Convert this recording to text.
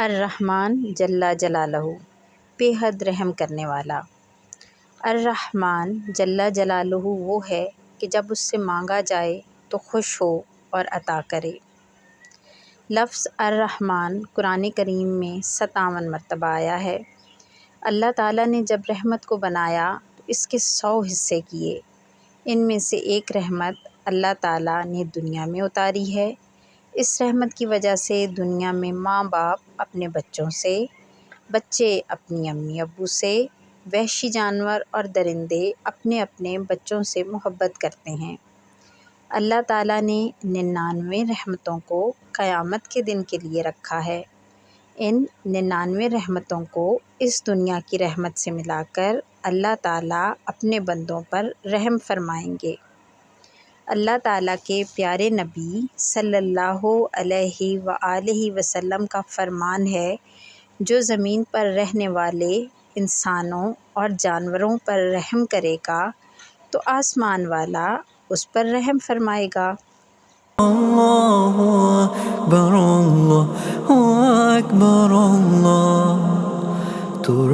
الرحمن جل جلالہ، بے حد رحم کرنے والا۔ الرحمن جل جلالہ وہ ہے کہ جب اس سے مانگا جائے تو خوش ہو اور عطا کرے۔ لفظ الرحمن قرآن کریم میں 57 مرتبہ آیا ہے۔ اللہ تعالیٰ نے جب رحمت کو بنایا تو اس کے 100 حصے کیے۔ ان میں سے ایک رحمت اللہ تعالیٰ نے دنیا میں اتاری ہے۔ اس رحمت کی وجہ سے دنیا میں ماں باپ اپنے بچوں سے، بچے اپنی امی ابو سے، وحشی جانور اور درندے اپنے اپنے بچوں سے محبت کرتے ہیں۔ اللہ تعالیٰ نے 99 رحمتوں کو قیامت کے دن کے لیے رکھا ہے۔ ان 99 رحمتوں کو اس دنیا کی رحمت سے ملا کر اللہ تعالیٰ اپنے بندوں پر رحم فرمائیں گے۔ اللہ تعالیٰ کے پیارے نبی صلی اللہ علیہ وآلہ وسلم کا فرمان ہے، جو زمین پر رہنے والے انسانوں اور جانوروں پر رحم کرے گا تو آسمان والا اس پر رحم فرمائے گا۔ اللہ اکبر اللہ اکبر اللہ تو